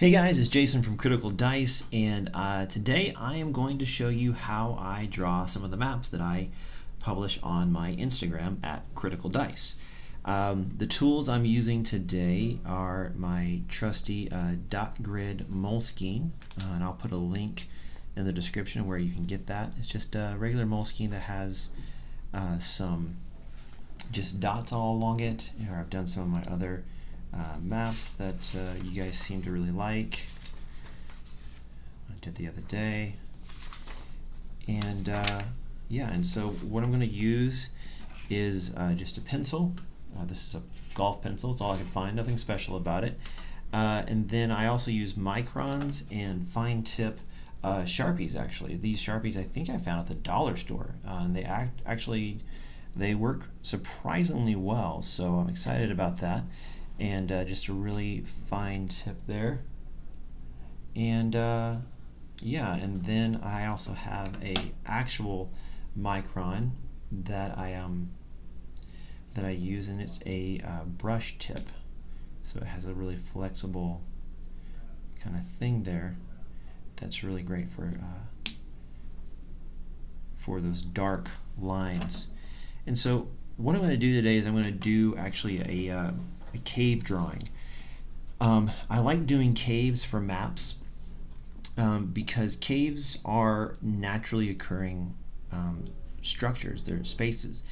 Hey guys, it's Jason from Critical Dice, and today I am going to show you how I draw some of the maps that I publish on my Instagram at Critical Dice. The tools I'm using today are my trusty dot grid Moleskine, and I'll put a link in the description where you can get that. It's just a regular Moleskine that has some just dots all along it. Here I've done some of my other maps that you guys seem to really like. I did the other day, and and so what I'm going to use is just a pencil. This is a golf pencil. It's all I could find. Nothing special about it. And then I also use microns and fine tip Sharpies. Actually, these Sharpies I think I found at the dollar store, and they work surprisingly well. So I'm excited about that. And just a really fine tip there, and and then I also have a actual micron that I use, and it's a brush tip, so it has a really flexible kind of thing there that's really great for those dark lines. And so what I'm going to do today is I'm going to do actually a cave drawing. I like doing caves for maps because caves are naturally occurring structures. They're spaces.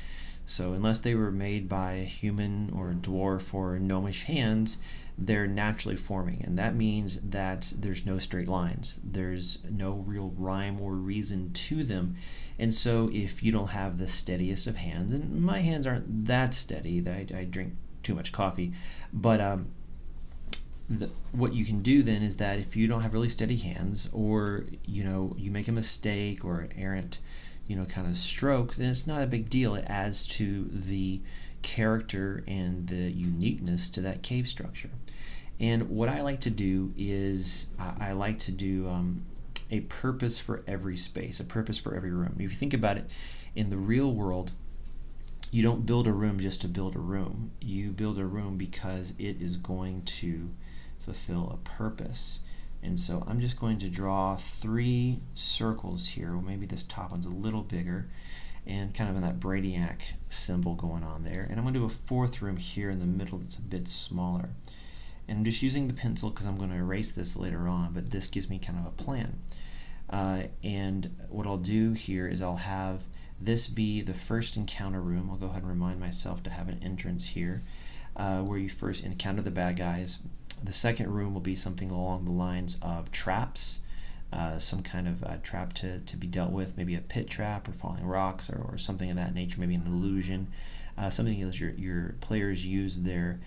So unless they were made by a human or a dwarf or gnomish hands, they're naturally forming, and that means that there's no straight lines. There's no real rhyme or reason to them. And so if you don't have the steadiest of hands, and my hands aren't that steady, I drink too much coffee, but what you can do then is that if you don't have really steady hands, or you make a mistake or an errant kind of stroke, then it's not a big deal. It adds to the character and the uniqueness to that cave structure. And what I like to do is I like to do a purpose for every space, a purpose for every room. If you think about it, in the real world, you don't build a room just to build a room. You build a room because it is going to fulfill a purpose. And so I'm just going to draw 3 circles here. Well, maybe this top one's a little bigger, and kind of in that Brainiac symbol going on there. And I'm going to do a 4th room here in the middle that's a bit smaller. And I'm just using the pencil because I'm going to erase this later on, but this gives me kind of a plan. And what I'll do here is I'll have this be the first encounter room. I'll go ahead and remind myself to have an entrance here where you first encounter the bad guys. The second room will be something along the lines of traps, some kind of trap to be dealt with, maybe a pit trap or falling rocks or something of that nature, maybe an illusion. Something else your players use their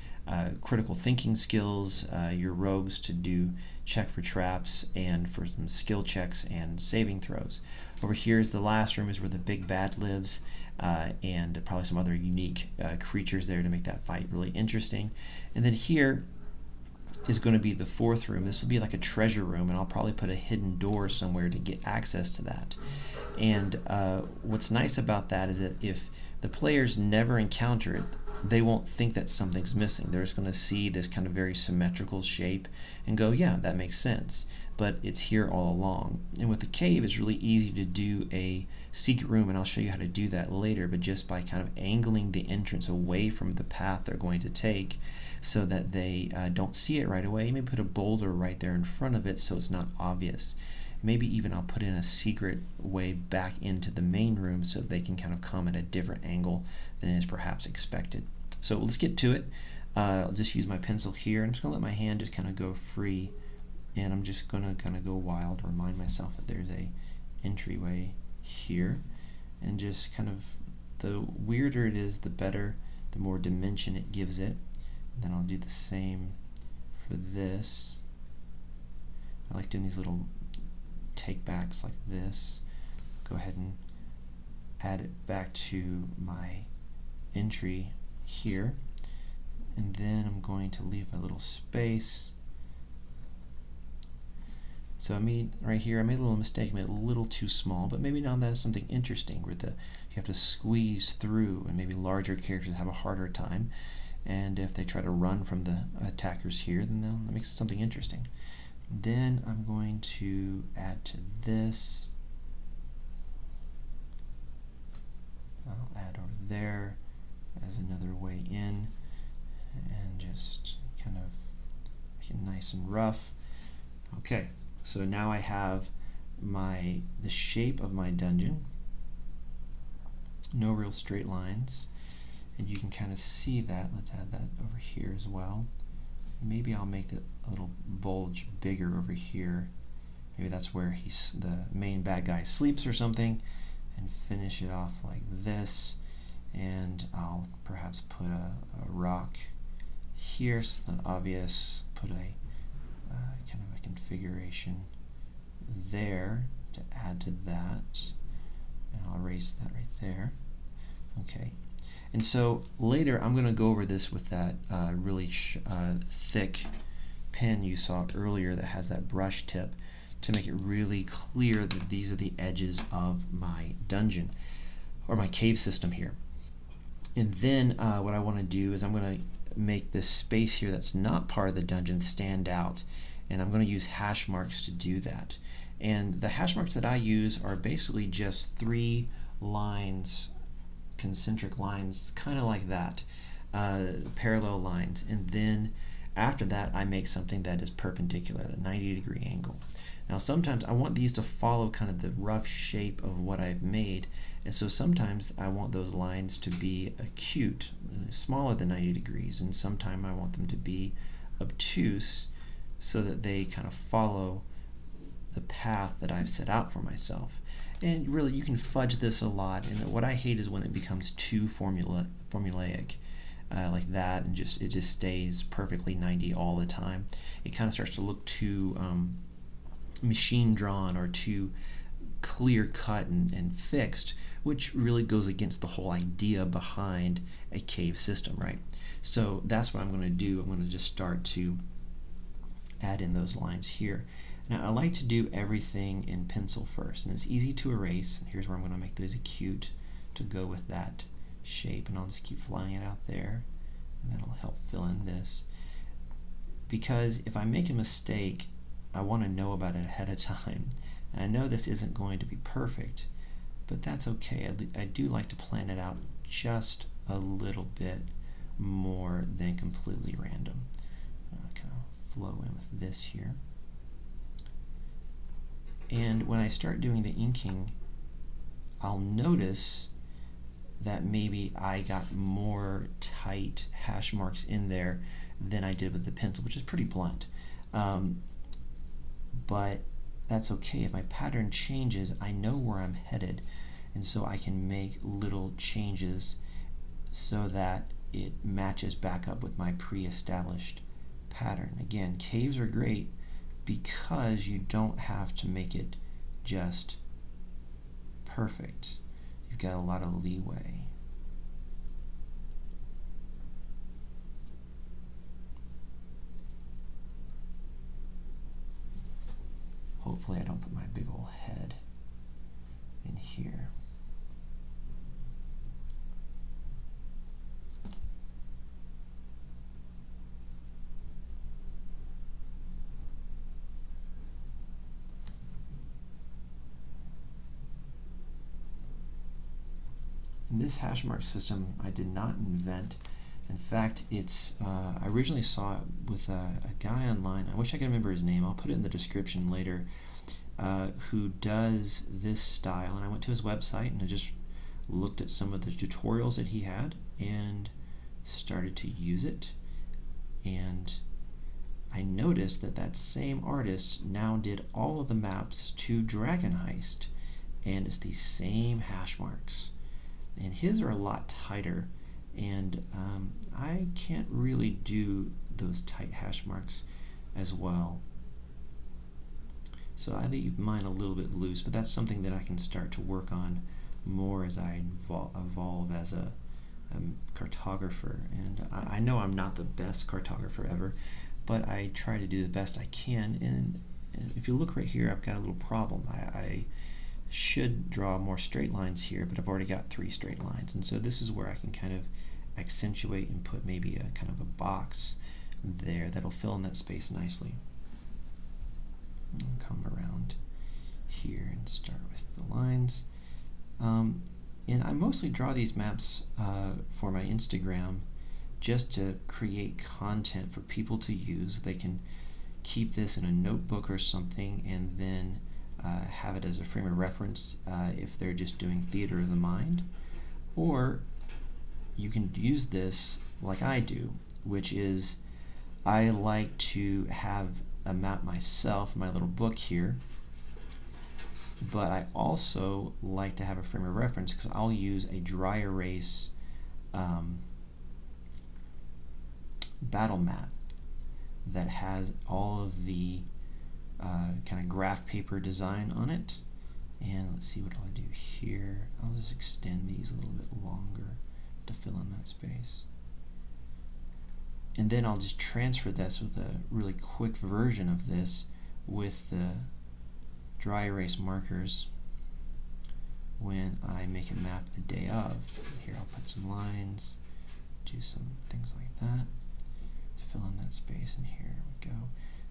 critical thinking skills, your rogues to check for traps and for some skill checks and saving throws. Over here is the last room, is where the big bad lives, and probably some other unique creatures there to make that fight really interesting. And then here is going to be the 4th room. This will be like a treasure room, and I'll probably put a hidden door somewhere to get access to that. And what's nice about that is that if the players never encounter it, they won't think that something's missing. They're just going to see this kind of very symmetrical shape and go, yeah, that makes sense. But it's here all along. And with the cave, it's really easy to do a secret room, and I'll show you how to do that later, but just by kind of angling the entrance away from the path they're going to take so that they don't see it right away. Maybe put a boulder right there in front of it so it's not obvious. Maybe even I'll put in a secret way back into the main room so they can kind of come at a different angle than is perhaps expected. So let's get to it. I'll just use my pencil here. I'm just going to let my hand just kind of go free, and I'm just going to kind of go wild, remind myself that there's a entryway here, and just kind of, the weirder it is, the better, the more dimension it gives it. And then I'll do the same for this. I like doing these little take backs like this. Go ahead and add it back to my entry here, and then I'm going to leave a little space. So right here I made a little mistake, made it a little too small, but maybe now that's something interesting where you have to squeeze through, and maybe larger characters have a harder time, and if they try to run from the attackers here, then that makes it something interesting. Then I'm going to add to this. I'll add over there as another way in, and just kind of make it nice and rough. Okay, so now I have the shape of my dungeon. No real straight lines, and you can kind of see that. Let's add that over here as well. Maybe I'll make the little bulge bigger over here. Maybe that's where the main bad guy sleeps or something, and finish it off like this. And I'll perhaps put a rock here, so it's not obvious. Put a kind of a configuration there to add to that, and I'll erase that right there. Okay, and so later I'm going to go over this with that really thick pen you saw earlier that has that brush tip to make it really clear that these are the edges of my dungeon or my cave system here. And then what I want to do is I'm going to make this space here that's not part of the dungeon stand out, and I'm going to use hash marks to do that. And the hash marks that I use are basically just 3 lines, concentric lines, kind of like that, parallel lines. And then after that I make something that is perpendicular, the 90-degree angle. Now sometimes I want these to follow kind of the rough shape of what I've made, and so sometimes I want those lines to be acute, smaller than 90 degrees, and sometimes I want them to be obtuse so that they kind of follow the path that I've set out for myself. And really you can fudge this a lot, and what I hate is when it becomes too formulaic. Like that, and it just stays perfectly 90 all the time. It kind of starts to look too machine drawn or too clear cut and fixed, which really goes against the whole idea behind a cave system, right? So that's what I'm going to do. I'm going to just start to add in those lines here. Now I like to do everything in pencil first, and it's easy to erase. Here's where I'm going to make those acute to go with that shape, and I'll just keep flying it out there, and that'll help fill in this. Because if I make a mistake, I want to know about it ahead of time. And I know this isn't going to be perfect, but that's okay. I do like to plan it out just a little bit more than completely random. Kind of flow in with this here. And when I start doing the inking, I'll notice that maybe I got more tight hash marks in there than I did with the pencil, which is pretty blunt. But that's okay. If my pattern changes, I know where I'm headed, and so I can make little changes so that it matches back up with my pre-established pattern. Again, caves are great because you don't have to make it just perfect. You've got a lot of leeway. Hopefully I don't put my big old head in here. And this hash mark system I did not invent. In fact, I originally saw it with a guy online. I wish I could remember his name. I'll put it in the description later. Who does this style, and I went to his website and I just looked at some of the tutorials that he had and started to use it, and I noticed that same artist now did all of the maps to Dragon Heist, and it's the same hash marks, and his are a lot tighter, and I can't really do those tight hash marks as well. So I leave mine a little bit loose, but that's something that I can start to work on more as I evolve as a cartographer. And I know I'm not the best cartographer ever, but I try to do the best I can. And if you look right here, I've got a little problem. I should draw more straight lines here, but I've already got 3 straight lines. And so this is where I can kind of accentuate and put maybe a kind of a box there that'll fill in that space nicely. And come around here and start with the lines. And I mostly draw these maps for my Instagram just to create content for people to use. They can keep this in a notebook or something and then have it as a frame of reference if they're just doing theater of the mind. Or you can use this like I do, which is I like to have a map myself in my little book here, but I also like to have a frame of reference because I'll use a dry erase battle map that has all of the kind of graph paper design on it. And let's see, what I'll do here. I'll just extend these a little bit longer to fill in that space. And then I'll just transfer this with a really quick version of this with the dry erase markers when I make a map the day of. Here I'll put some lines, do some things like that to fill in that space, and here we go.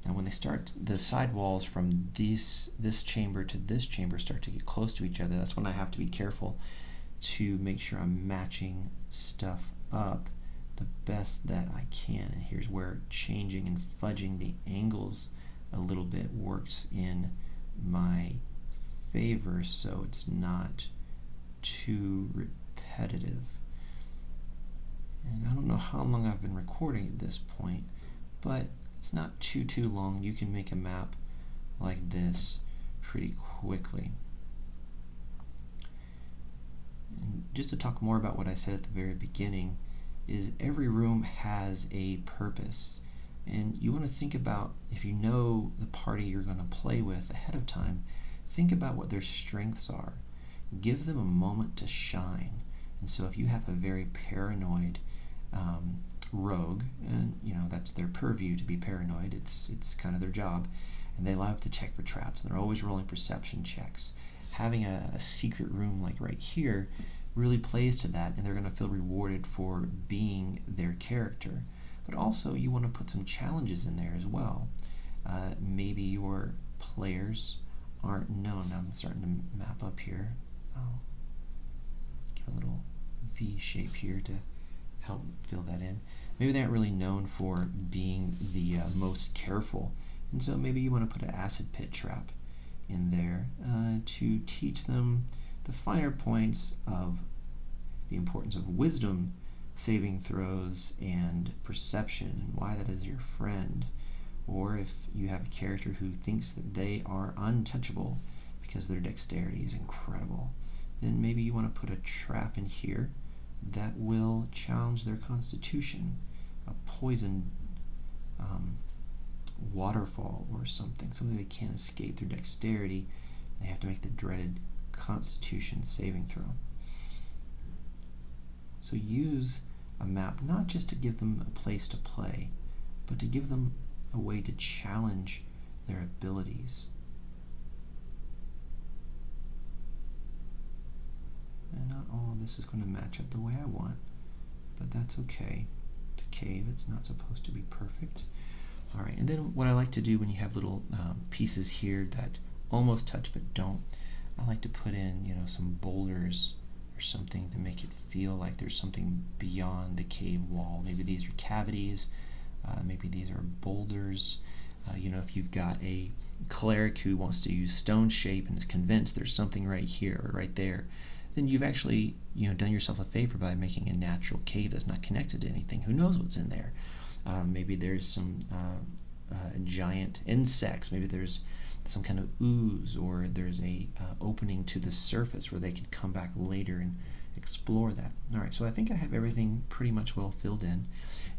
Now when they start, the side walls from this chamber to this chamber start to get close to each other, that's when I have to be careful to make sure I'm matching stuff up the best that I can. And here's where changing and fudging the angles a little bit works in my favor so it's not too repetitive. And I don't know how long I've been recording at this point, but it's not too long. You can make a map like this pretty quickly. And just to talk more about what I said at the very beginning, is every room has a purpose. And you want to think about, if you know the party you're going to play with ahead of time, think about what their strengths are. Give them a moment to shine. And so if you have a very paranoid rogue, and that's their purview to be paranoid, it's kind of their job, and they love to check for traps, and they're always rolling perception checks. Having a secret room like right here really plays to that, and they're going to feel rewarded for being their character. But also you want to put some challenges in there as well. Maybe your players aren't known. Now I'm starting to map up here. I'll give a little V shape here to help fill that in. Maybe they aren't really known for being the most careful, and so maybe you want to put an acid pit trap in there to teach them the finer points of the importance of wisdom, saving throws, and perception, and why that is your friend. Or if you have a character who thinks that they are untouchable because their dexterity is incredible, then maybe you want to put a trap in here that will challenge their constitution, a poison waterfall or something they can't escape their dexterity. They have to make the dreaded constitution saving throw. So use a map not just to give them a place to play, but to give them a way to challenge their abilities. And not all of this is going to match up the way I want, but that's okay. It's a cave, it's not supposed to be perfect. Alright, and then what I like to do when you have little pieces here that almost touch but don't, I like to put in some boulders or something to make it feel like there's something beyond the cave wall. Maybe these are cavities, maybe these are boulders. If you've got a cleric who wants to use stone shape and is convinced there's something right here or right there, then you've actually done yourself a favor by making a natural cave that's not connected to anything. Who knows what's in there? Maybe there's some giant insects. Maybe there's some kind of ooze, or there's a opening to the surface where they could come back later and explore that. Alright, so I think I have everything pretty much well filled in.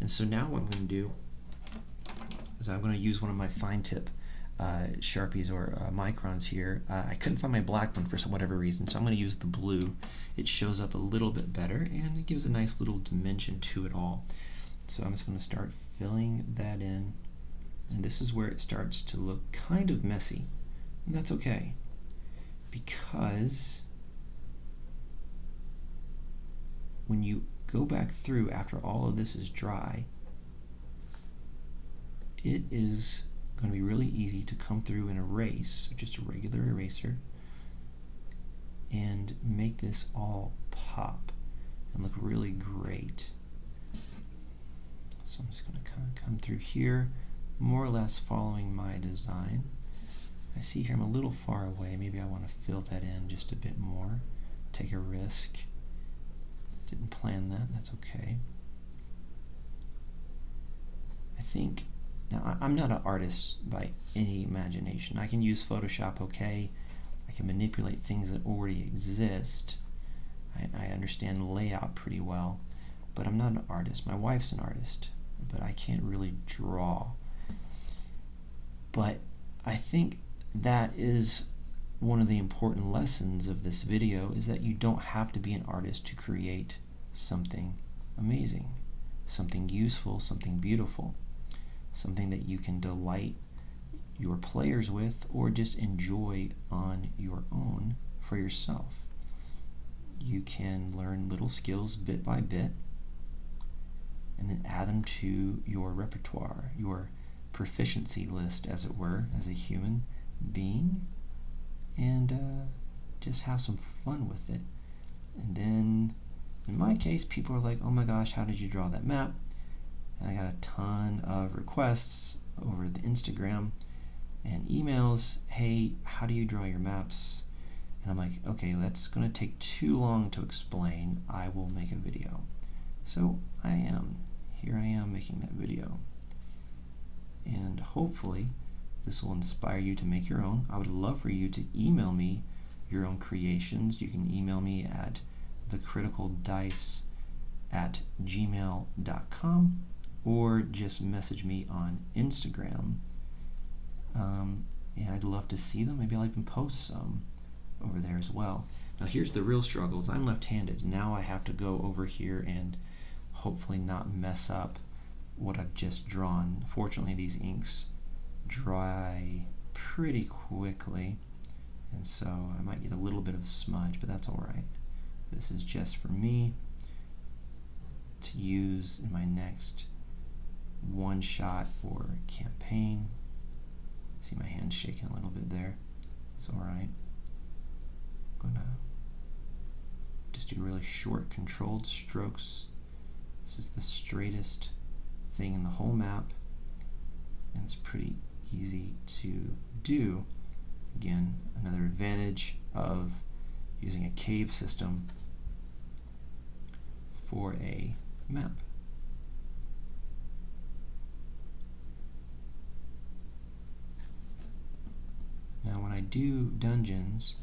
And so now what I'm going to do is I'm going to use one of my fine tip Sharpies or microns here. I couldn't find my black one for whatever reason, so I'm going to use the blue. It shows up a little bit better, and it gives a nice little dimension to it all. So I'm just going to start filling that in, and this is where it starts to look kind of messy, and that's okay, because when you go back through after all of this is dry, it is going to be really easy to come through and erase with just a regular eraser and make this all pop and look really great. So I'm just going to kind of come through here, more or less following my design. I see here I'm a little far away. Maybe I want to fill that in just a bit more. Take a risk. Didn't plan that. That's okay. I think, now I'm not an artist by any imagination. I can use Photoshop okay. I can manipulate things that already exist. I understand layout pretty well, but I'm not an artist. My wife's an artist, but I can't really draw. But I think that is one of the important lessons of this video, is that you don't have to be an artist to create something amazing, something useful, something beautiful, something that you can delight your players with or just enjoy on your own for yourself. You can learn little skills bit by bit and then add them to your repertoire, your proficiency list, as it were, as a human being, and just have some fun with it. And then in my case, people are like, oh my gosh, how did you draw that map? And I got a ton of requests over the Instagram and emails, hey, how do you draw your maps? And I'm like, okay, that's going to take too long to explain. I will make a video. So here I am making that video. And hopefully this will inspire you to make your own. I would love for you to email me your own creations. You can email me at thecriticaldice@gmail.com or just message me on Instagram. And I'd love to see them. Maybe I'll even post some over there as well. Now here's the real struggles. I'm left-handed. Now I have to go over here and hopefully not mess up what I've just drawn. Fortunately, these inks dry pretty quickly, and so I might get a little bit of smudge, but that's alright. This is just for me to use in my next one-shot or campaign. See my hand shaking a little bit there. It's alright. I'm gonna just do really short controlled strokes. This is the straightest thing in the whole map, and it's pretty easy to do. Again, another advantage of using a cave system for a map. Now when I do dungeons,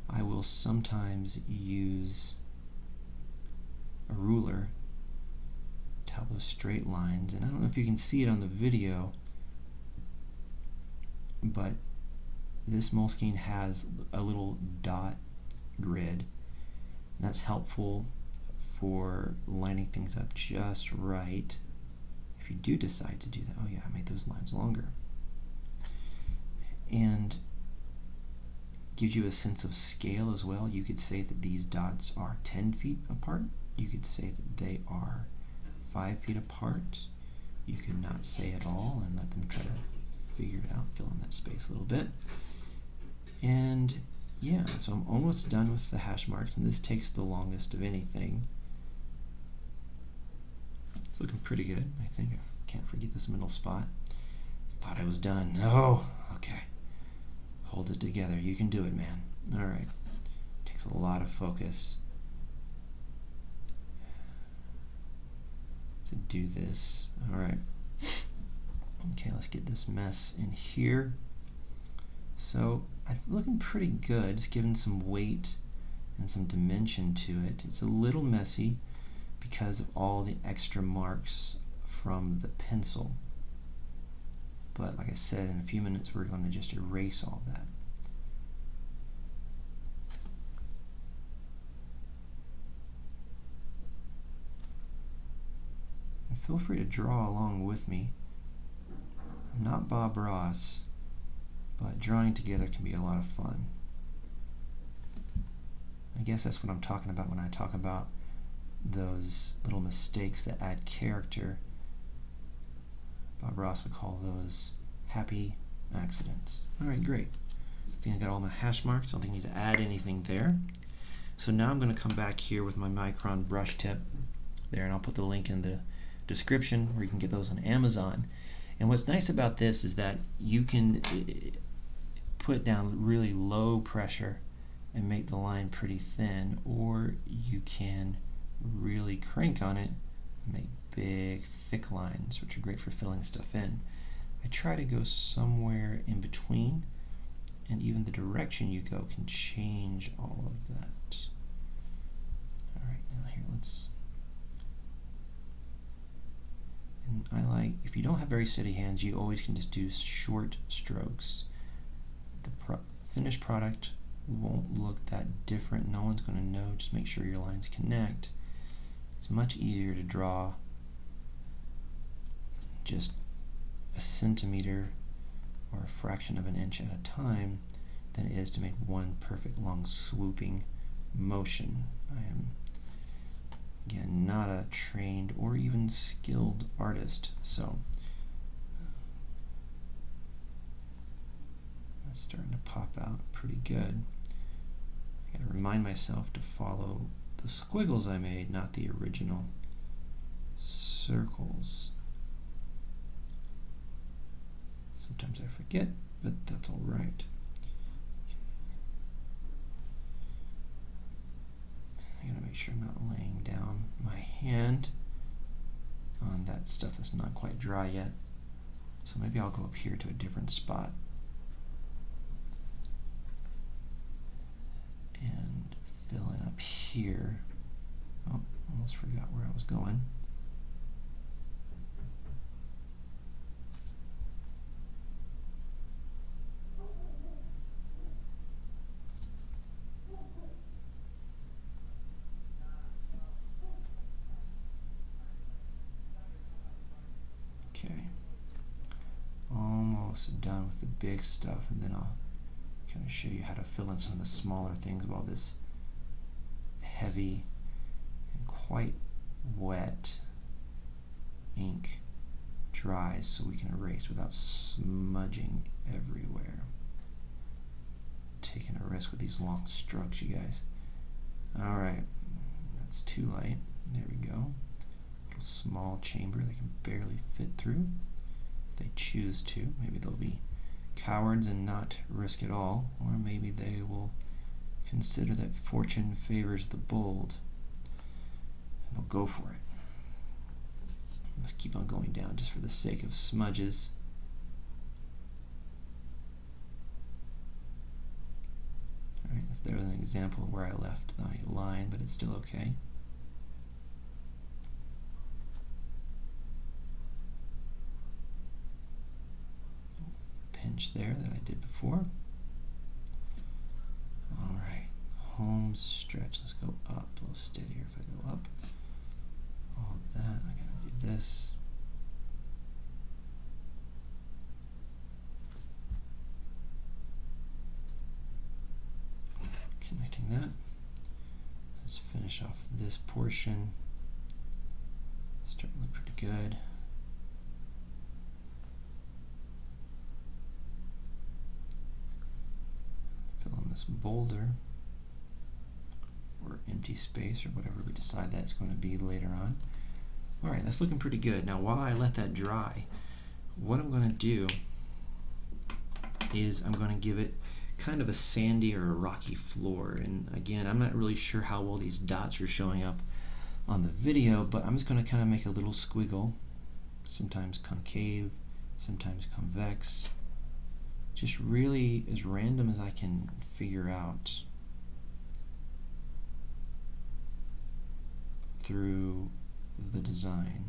I will sometimes use a ruler to help those straight lines, and I don't know if you can see it on the video, but this Moleskine has a little dot grid, and that's helpful for lining things up just right if you do decide to do that. Oh yeah, I made those lines longer. And gives you a sense of scale as well. You could say that these dots are 10 feet apart. You could say that they are 5 feet apart. You could not say at all and let them try to figure it out, fill in that space a little bit. And yeah, so I'm almost done with the hash marks, and this takes the longest of anything. It's looking pretty good, I think. I can't forget this middle spot. Thought I was done. No, okay. Hold it together. You can do it, man. Alright. Takes a lot of focus to do this. Alright. Okay, let's get this mess in here. So, looking pretty good. It's given some weight and some dimension to it. It's a little messy because of all the extra marks from the pencil. But like I said, in a few minutes we're going to just erase all that. And feel free to draw along with me. I'm not Bob Ross, but drawing together can be a lot of fun. I guess that's what I'm talking about when I talk about those little mistakes that add character. Bob Ross would call those happy accidents. Alright, great. I think I got all my hash marks. I don't think I need to add anything there. So now I'm going to come back here with my micron brush tip there, and I'll put the link in the description where you can get those on Amazon. And what's nice about this is that you can put down really low pressure and make the line pretty thin, or you can really crank on it and make big thick lines, which are great for filling stuff in. I try to go somewhere in between, and even the direction you go can change all of that. Alright, now here and I like, if you don't have very steady hands, you always can just do short strokes. The finished product won't look that different. No one's going to know. Just make sure your lines connect. It's much easier to draw just a centimeter or a fraction of an inch at a time than it is to make one perfect long swooping motion. I am, again, not a trained or even skilled artist, so that's starting to pop out pretty good. I gotta remind myself to follow the squiggles I made, not the original circles. Sometimes I forget, but that's all right. I gotta make sure I'm not laying down my hand on that stuff that's not quite dry yet. So maybe I'll go up here to a different spot and fill in up here. Oh, almost forgot where I was going. Okay, almost done with the big stuff, and then I'll kind of show you how to fill in some of the smaller things while this heavy and quite wet ink dries, so we can erase without smudging everywhere. Taking a risk with these long strokes, you guys. Alright, that's too light. There we go. Little small chamber they can barely fit through. If they choose to, maybe they'll be cowards and not risk it all, or maybe they will consider that fortune favors the bold and they'll go for it. Let's keep on going down just for the sake of smudges. Alright, there's an example of where I left the line, but it's still okay. Pinch there that I did before. Alright, home stretch. Let's go up. A little steadier if I go up. All of that. I gotta do this. Connecting that. Let's finish off this portion. Starting to look pretty good. Fill in this boulder or empty space or whatever we decide that's going to be later on. Alright, that's looking pretty good. Now while I let that dry, what I'm going to do is I'm going to give it kind of a sandy or a rocky floor. And again, I'm not really sure how well these dots are showing up on the video, but I'm just going to kind of make a little squiggle, sometimes concave, sometimes convex, just really as random as I can figure out through the design,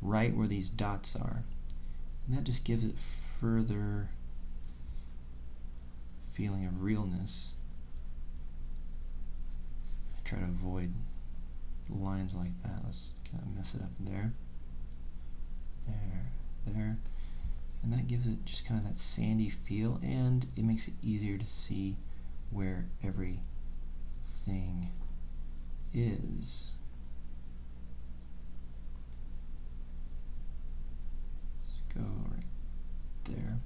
right where these dots are. And that just gives it further feeling of realness. I try to avoid lines like that. Let's kind of mess it up there. There. And that gives it just kind of that sandy feel, and it makes it easier to see where everything is. Let's go right there.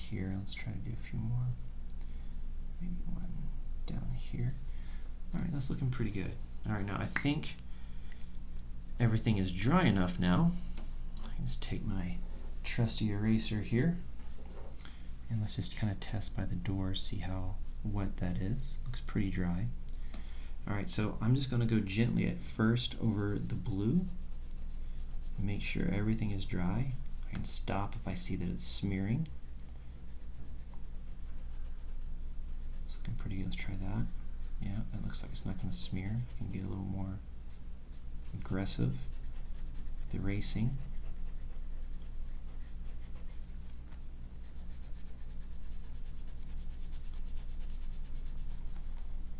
here. Let's try to do a few more. Maybe one down here. Alright, that's looking pretty good. Alright, now I think everything is dry enough now. I can just take my trusty eraser here, and let's just kind of test by the door, see how wet that is. Looks pretty dry. Alright, so I'm just going to go gently at first over the blue, make sure everything is dry. I can stop if I see that it's smearing. It's looking pretty good. Let's try that. Yeah, it looks like it's not going to smear. I can get a little more aggressive with erasing.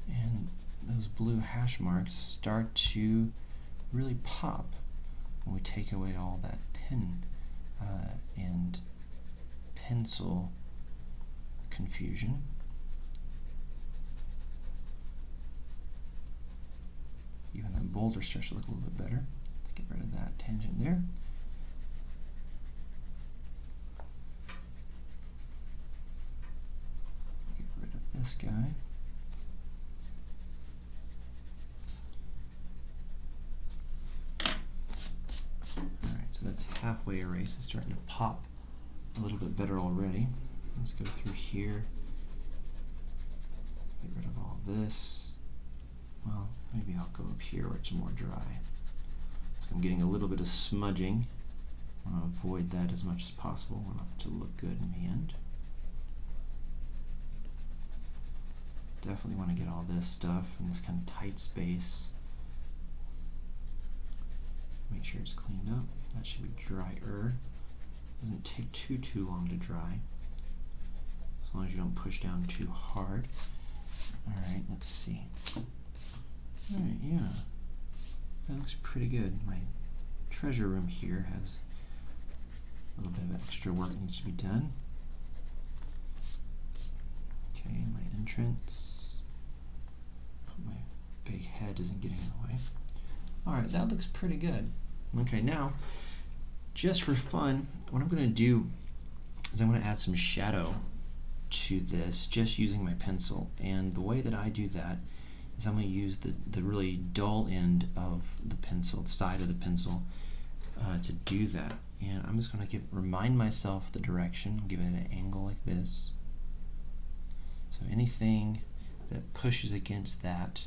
And those blue hash marks start to really pop when we take away all that pen and pencil confusion. Even that boulder starts to look a little bit better. Let's get rid of that tangent there. Get rid of this guy. That's halfway erased. It's starting to pop a little bit better already. Let's go through here. Get rid of all this. Well, maybe I'll go up here where it's more dry. So I'm getting a little bit of smudging. I want to avoid that as much as possible. I want it to look good in the end. Definitely want to get all this stuff in this kind of tight space. Make sure it's cleaned up. That should be drier. Doesn't take too long to dry, as long as you don't push down too hard. Alright, let's see. Alright, yeah. That looks pretty good. My treasure room here has a little bit of extra work that needs to be done. Okay, my entrance. Hope my big head isn't getting in the way. Alright, that looks pretty good. Okay, now, just for fun, what I'm going to do is I'm going to add some shadow to this just using my pencil. And the way that I do that is I'm going to use the really dull end of the pencil, the side of the pencil, to do that. And I'm just going to remind myself the direction, give it an angle like this. So anything that pushes against that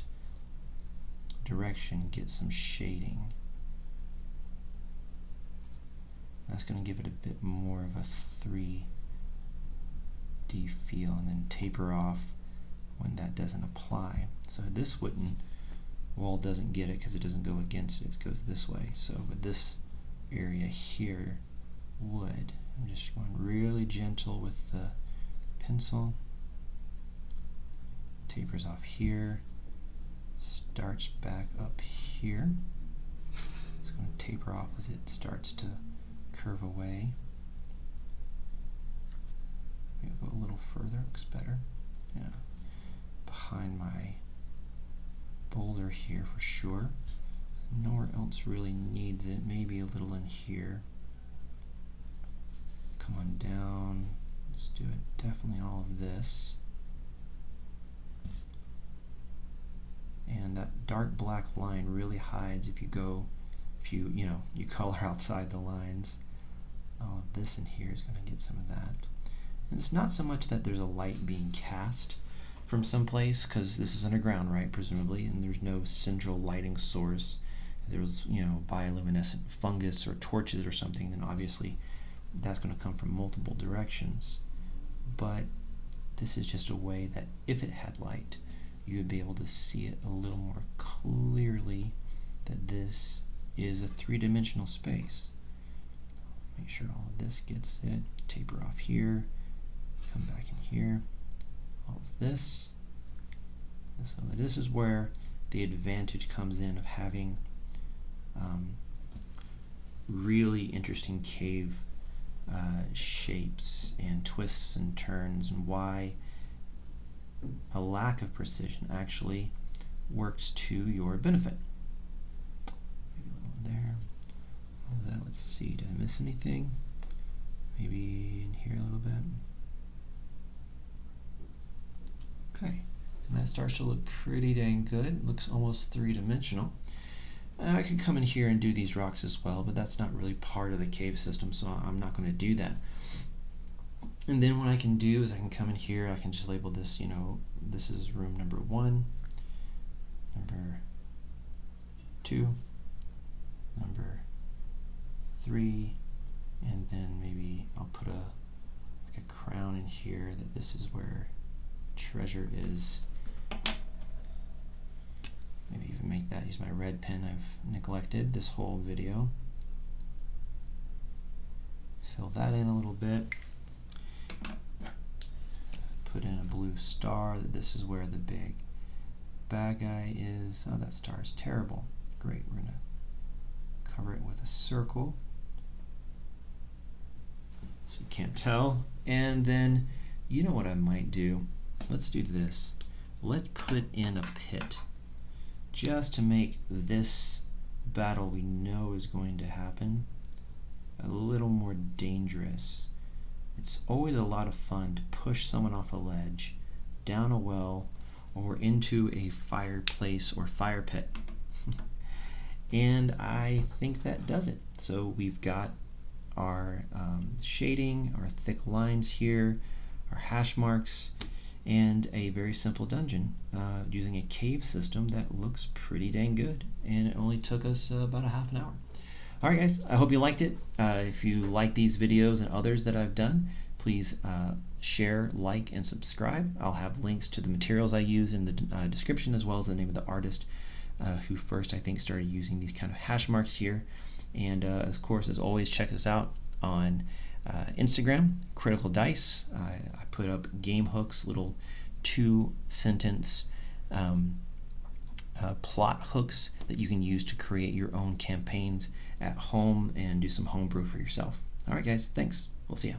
direction gets some shading. That's going to give it a bit more of a 3D feel, and then taper off when that doesn't apply. So this wall doesn't get it because it doesn't go against it, it goes this way. So with this area here would. I'm just going really gentle with the pencil. Tapers off here, starts back up here. It's going to taper off as it starts to curve away. Maybe go a little further, looks better. Yeah. Behind my boulder here for sure. Nowhere else really needs it. Maybe a little in here. Come on down. Let's do it. Definitely all of this. And that dark black line really hides if you color outside the lines. All of this in here is going to get some of that. And it's not so much that there's a light being cast from someplace, because this is underground, right, presumably, and there's no central lighting source. If there was, bioluminescent fungus or torches or something, then obviously that's going to come from multiple directions. But this is just a way that if it had light, you would be able to see it a little more clearly, that this is a three-dimensional space. Make sure all of this gets it. Taper off here. Come back in here. All of this. So this is where the advantage comes in of having really interesting cave shapes and twists and turns, and why a lack of precision actually works to your benefit. Maybe a little there. All of that. Let's see. Did I miss anything? Maybe in here a little bit. Okay, and that starts to look pretty dang good. It looks almost three-dimensional. I could come in here and do these rocks as well, but that's not really part of the cave system, so I'm not going to do that. And then what I can do is I can come in here, I can just label this, this is room number 1, number 2, number 3, and then maybe I'll put like a crown in here that this is where treasure is. Maybe even make that, use my red pen I've neglected this whole video. Fill that in a little bit. Put in a blue star that this is where the big bad guy is. Oh, that star is terrible. Great, we're going to cover it with a circle so you can't tell. And then, you know what I might do? Let's do this. Let's put in a pit just to make this battle we know is going to happen a little more dangerous. It's always a lot of fun to push someone off a ledge, down a well, or into a fireplace or fire pit. And I think that does it. So we've got our shading, our thick lines here, our hash marks, and a very simple dungeon using a cave system that looks pretty dang good. And it only took us about a half an hour. Alright guys, I hope you liked it. If you like these videos and others that I've done, please share, like, and subscribe. I'll have links to the materials I use in the description, as well as the name of the artist who first, I think, started using these kind of hash marks here. And of course, as always, check us out on Instagram, Critical Dice. I put up game hooks, little 2-sentence plot hooks that you can use to create your own campaigns at home and do some homebrew for yourself. Alright guys, thanks. We'll see ya.